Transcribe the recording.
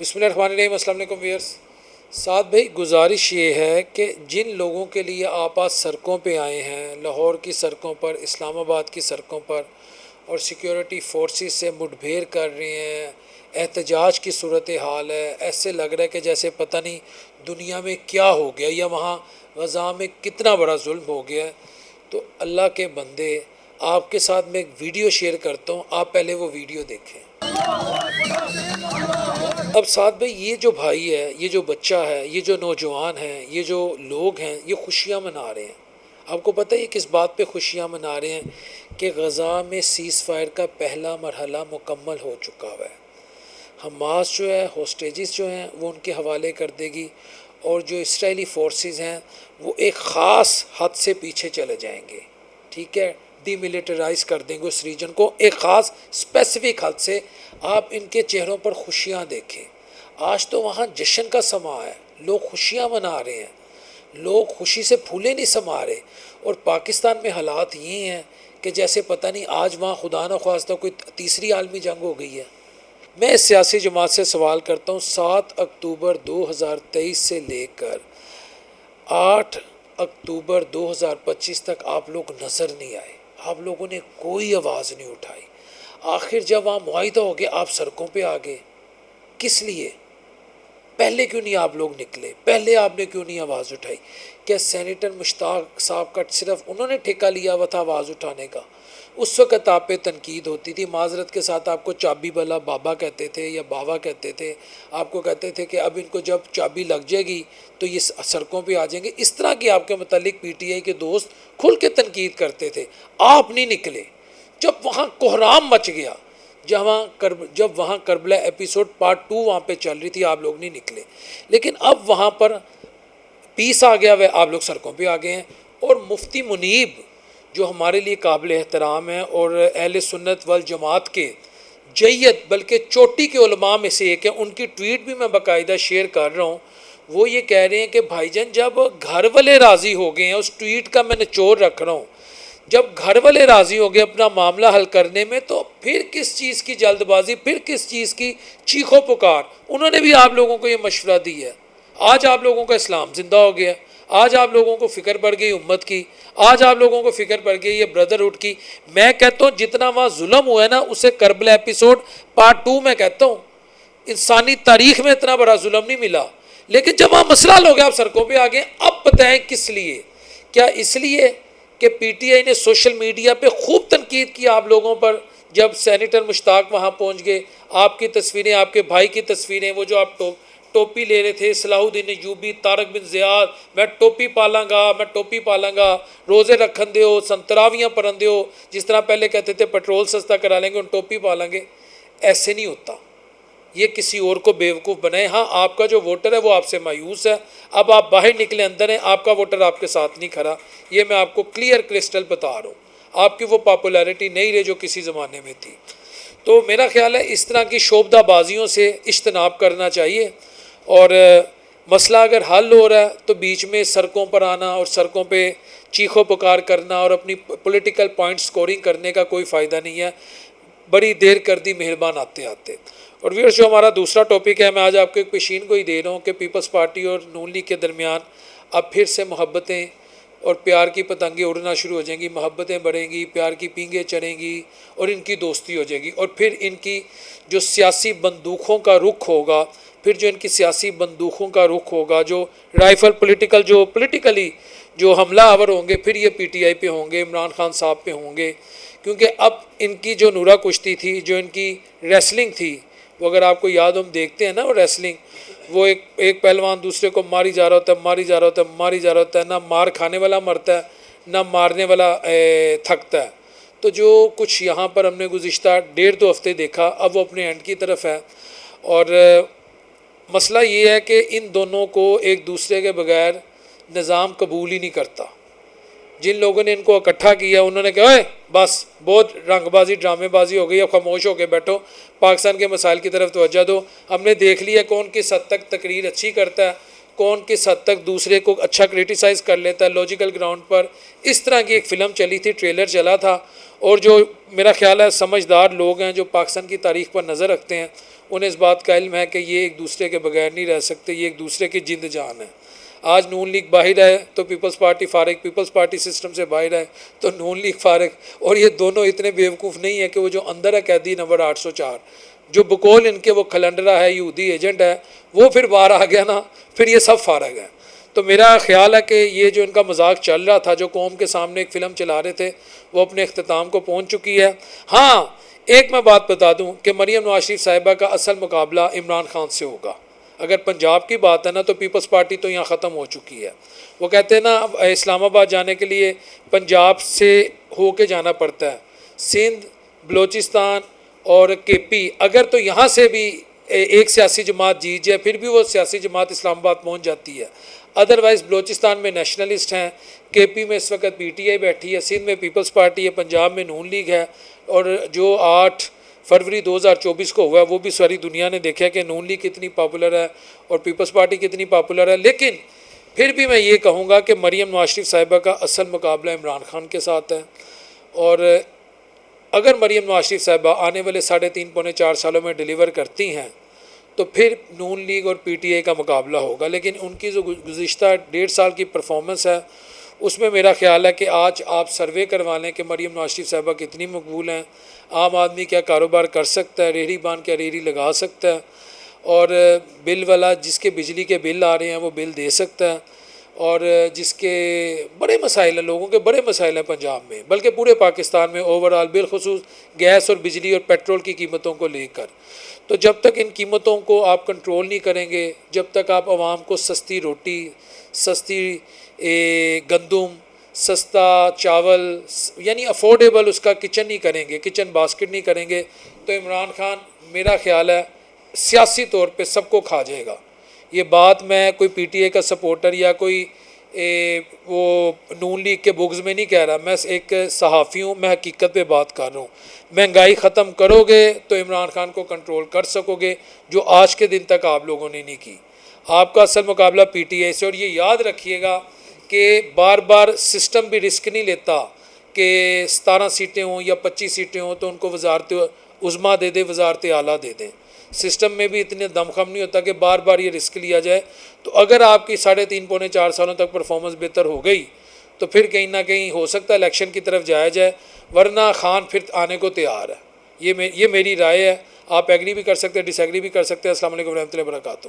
बिस्मिल्लाहिर्रहमानिर्रहीम। अस्सलाम वालेकुम व्यूअर्स। साथ भाई गुजारिश ये है कि जिन लोगों के लिए आप आज सड़कों पे आए हैं, लाहौर की सड़कों पर, इस्लामाबाद की सड़कों पर, और सिक्योरिटी फोर्सेस से मुठभेड़ कर रहे हैं, एहतजाज की सूरत हाल है, ऐसे लग रहा है कि जैसे पता नहीं दुनिया में क्या हो गया या वहाँ गज़ा में कितना बड़ा जुल्म हो गया है। तो अल्लाह के बंदे, आपके साथ मैं एक वीडियो शेयर करता हूँ, आप पहले वो वीडियो देखें। अब साथ भाई ये जो भाई है, ये जो बच्चा है, ये जो नौजवान है, ये जो लोग हैं, ये खुशियाँ मना रहे हैं। आपको पता है ये किस बात पे खुशियाँ मना रहे हैं? कि गज़ा में सीज़ फायर का पहला मरहला मुकम्मल हो चुका हुआ है। हमास जो है, होस्टेजेस जो हैं वो उनके हवाले कर देगी, और जो इसराइली फोर्सेस हैं वो एक ख़ास हद से पीछे चले जाएंगे। ठीक है, डीमिलिटराइज कर देंगे उस रीजन को एक ख़ास स्पेसिफिक हद से। आप इनके चेहरों पर खुशियाँ देखें। आज तो वहाँ जश्न का समा है, लोग खुशियाँ मना रहे हैं, लोग खुशी से फूले नहीं समा रहे। और पाकिस्तान में हालात ये हैं कि जैसे पता नहीं आज वहाँ खुदा न ख्वास्ता कोई तीसरी आलमी जंग हो गई है। मैं इस सियासी जमात से सवाल करता हूँ, 7 अक्टूबर 2023 से लेकर 8 अक्टूबर 2025 तक आप लोग नज़र नहीं आए, आप लोगों ने कोई आवाज़ नहीं उठाई। आखिर जब वहाँ मुआहिदा हो गया, आप सड़कों पे आ गए, किस लिए? पहले क्यों नहीं आप लोग निकले? पहले आपने क्यों नहीं आवाज़ उठाई? क्या सेनेटर मुश्ताक साहब का सिर्फ उन्होंने ठेका लिया हुआ था आवाज़ उठाने का? उस वक़्त आप पे तनकीद होती थी, माजरत के साथ आपको चाबी वाला बाबा कहते थे या बाबा कहते थे, आपको कहते थे कि अब इनको जब चाबी लग जाएगी तो ये सड़कों पे आ जाएंगे। इस तरह की आपके मुतालिक पीटीआई के दोस्त खुल के तनकीद करते थे। आप नहीं निकले। जब वहाँ कोहराम मच गया, जब वहाँ करबला एपिसोड पार्ट 2 वहाँ पे चल रही थी, आप लोग नहीं निकले। लेकिन अब वहाँ पर पीस आ गया, वह आप लोग सड़कों पे आ गए हैं। और मुफ्ती मुनीब जो हमारे लिए काबिल एहतराम है और अहले सुन्नत वल जमात के जय्यद बल्कि चोटी के उलमा में से एक है, उनकी ट्वीट भी मैं बाकायदा शेयर कर रहा हूँ। वो ये कह रहे हैं कि भाईजान जब घर वाले राज़ी हो गए हैं, उस ट्वीट का मैं निचोड़ रख रहा हूँ, जब घर वाले राज़ी हो गए अपना मामला हल करने में, तो फिर किस चीज़ की जल्दबाजी, फिर किस चीज़ की चीखो पुकार? उन्होंने भी आप लोगों को ये मशवरा दी है। आज आप लोगों का इस्लाम ज़िंदा हो गया, आज आप लोगों को फ़िक्र पड़ गई उम्मत की, आज आप लोगों को फ़िक्र पड़ गई ये ब्रदरहुड की। मैं कहता हूँ जितना वहाँ जुल्म हुआ है ना, उसे करबला एपिसोड पार्ट 2 में कहता हूँ इंसानी तारीख में इतना बड़ा जुल्म नहीं मिला। लेकिन जब वहाँ मसला हो गया, आप सड़कों पर आ गए। अब बताएं किस लिए? क्या इसलिए कि पीटीआई ने सोशल मीडिया पे खूब तनकीद की आप लोगों पर? जब सेनेटर मुश्ताक वहाँ पहुँच गए, आपकी तस्वीरें, आपके भाई की तस्वीरें, वो जो आप टोपी ले रहे थे, Salahuddin Ayyubi, Tariq bin Ziyad, मैं टोपी पालांगा, रोज़े रखन दो, संतरावियाँ परन दो, जिस तरह पहले कहते थे पेट्रोल सस्ता करा लेंगे, उन टोपी पालेंगे। ऐसे नहीं होता, ये किसी और को बेवकूफ़ बनाए। हाँ, आपका जो वोटर है वो आपसे मायूस है। अब आप बाहर निकले, अंदर हैं, आपका वोटर आपके साथ नहीं खड़ा। ये मैं आपको क्लियर क्रिस्टल बता रहा हूँ। आपकी वो पॉपुलैरिटी नहीं रही जो किसी ज़माने में थी। तो मेरा ख्याल है इस तरह की शोबदाबाजियों से इज्तनाब करना चाहिए। और मसला अगर हल हो रहा है तो बीच में सड़कों पर आना और सड़कों पे चीखो पुकार करना और अपनी पॉलिटिकल पॉइंट स्कोरिंग करने का कोई फ़ायदा नहीं है। बड़ी देर कर दी मेहरबान आते आते। और व्यूअर्स, जो हमारा दूसरा टॉपिक है, मैं आज आपको एक पेशीन को ही दे रहा हूँ कि पीपल्स पार्टी और नून लीग के दरमियान अब फिर से मोहब्बतें और प्यार की पतंगें उड़ना शुरू हो जाएंगी, मोहब्बतें बढ़ेंगी, प्यार की पींगें चढ़ेंगी और इनकी दोस्ती हो जाएगी। और फिर इनकी जो सियासी बंदूकों का रुख होगा, जो राइफल पॉलिटिकली जो हमला आवर होंगे, फिर ये पीटीआई पे होंगे, इमरान खान साहब पे होंगे। क्योंकि अब इनकी जो नूरा कुश्ती थी, जो इनकी रेसलिंग थी, वो अगर आपको याद हो, हम देखते हैं ना वो रेसलिंग, वो एक पहलवान दूसरे को मारी जा रहा होता है, ना मार खाने वाला मरता है, ना मारने वाला थकता है। तो जो कुछ यहाँ पर हमने गुज़िश्ता 1.5-2 हफ्ते देखा, अब वो अपने एंड की तरफ है। और मसला ये है कि इन दोनों को एक दूसरे के बगैर निज़ाम कबूल ही नहीं करता। जिन लोगों ने इनको इकट्ठा किया, उन्होंने कहा बस बहुत रंगबाजी ड्रामेबाजी हो गई, अब खामोश होकर बैठो, पाकिस्तान के मसाइल की तरफ तवज्जो दो। हमने देख लिया कौन किस हद तक तकरीर अच्छी करता है, कौन किस हद तक दूसरे को अच्छा क्रिटिसाइज़ कर लेता है लॉजिकल ग्राउंड पर। इस तरह की एक फ़िल्म चली थी, ट्रेलर चला था, और जो मेरा ख्याल है समझदार लोग हैं जो पाकिस्तान की तारीख़ पर नज़र रखते हैं, उन्हें इस बात का इल्म है कि ये एक दूसरे के बगैर नहीं रह सकते, ये एक दूसरे की जिंद जान है। आज नून लीग बाहर है तो पीपल्स पार्टी फारिग, पीपल्स पार्टी सिस्टम से बाहर है तो नून लीग फारिग, और ये दोनों इतने बेवकूफ़ नहीं है कि वो जो अंदर है कैदी नंबर 804, जो बकौल इनके वो खलंडरा है, यहूदी एजेंट है, वो फिर बाहर आ गया ना, फिर ये सब फारग है। तो मेरा ख्याल है कि ये जो इनका मजाक चल रहा था, जो कौम के सामने एक फ़िल्म चला रहे थे, वो अपने अख्ताम को पहुँच चुकी है। हाँ, एक मैं बात बता दूँ कि मरीम नवाज शरीफ साहिबा का असल मुकाबला इमरान खान से होगा। अगर पंजाब की बात है ना तो पीपल्स पार्टी तो यहाँ ख़त्म हो चुकी है। वो कहते हैं ना इस्लामाबाद जाने के लिए पंजाब से हो के जाना पड़ता है, सिंध, बलूचिस्तान और केपी, अगर तो यहाँ से भी एक सियासी जमात जीत जाए फिर भी वो सियासी जमात इस्लामाबाद पहुँच जाती है। अदरवाइज़ बलूचिस्तान में नेशनलिस्ट हैं, केपी में इस वक्त पीटीआई बैठी है, सिंध में पीपल्स पार्टी है, पंजाब में नून लीग है, और जो 8 फरवरी 2024 को हुआ वो भी सारी दुनिया ने देखा कि नून लीग कितनी पॉपुलर है और पीपल्स पार्टी कितनी पॉपुलर है। लेकिन फिर भी मैं ये कहूँगा कि मरीम नवाज शरीफ साहिबा का असल मुकाबला इमरान खान के साथ है, और अगर मरीम नवाज शरीफ साहिबा आने वाले 3.5 पौने 4 सालों में डिलीवर करती हैं तो फिर नून लीग और पीटीआई का मुकाबला होगा। लेकिन उनकी जो गुज़िश्ता 1.5 साल की परफॉर्मेंस है उसमें मेरा ख्याल है कि आज आप सर्वे करवा लें कि मरीम नवाज शरीफ साहिबा कितनी मकबूल हैं, आम आदमी क्या कारोबार कर सकता है, रेहड़ी बांध क्या रेहड़ी लगा सकता है, और बिल वाला जिसके बिजली के बिल आ रहे हैं वो बिल दे सकता है, और जिसके बड़े मसाइल हैं, लोगों के बड़े मसाइल हैं पंजाब में, बल्कि पूरे पाकिस्तान में ओवरऑल, बिलखुसूस गैस और बिजली और पेट्रोल की कीमतों को लेकर। तो जब तक इन कीमतों को आप कंट्रोल नहीं करेंगे, जब तक आप आवाम को सस्ती रोटी, सस्ती गंदम, सस्ता चावल, यानी अफोर्डेबल उसका किचन नहीं करेंगे, किचन बास्केट नहीं करेंगे, तो इमरान खान मेरा ख्याल है सियासी तौर पे सबको खा जाएगा। ये बात मैं कोई पीटीए का सपोर्टर या कोई वो नून लीग के बुग्ज़ में नहीं कह रहा, मैं एक सहाफ़ी हूँ, मैं हकीकत पे बात कर रहा हूँ। महंगाई ख़त्म करोगे तो इमरान खान को कंट्रोल कर सकोगे, जो आज के दिन तक आप लोगों ने नहीं की। आपका असल मुकाबला पीटीआई से, और ये याद रखिएगा कि बार बार सिस्टम भी रिस्क नहीं लेता कि 17 सीटें हों या 25 सीटें हों तो उनको वजारत उज़्मा दे दे, वजारत आला दे दें। सिस्टम में भी इतने दमखम नहीं होता कि बार बार ये रिस्क लिया जाए। तो अगर आपकी 3.5 पौने 4 सालों तक परफॉर्मेंस बेहतर हो गई तो फिर कहीं ना कहीं हो सकता है इलेक्शन की तरफ जाया जाए, वरना खान फिर आने को तैयार है। ये मेरी राय है, आप एग्री भी कर सकते हैं, डिसएग्री भी कर सकते हैं। अस्सलाम वालेकुम रहमतुल्लाहि व बरकातहू।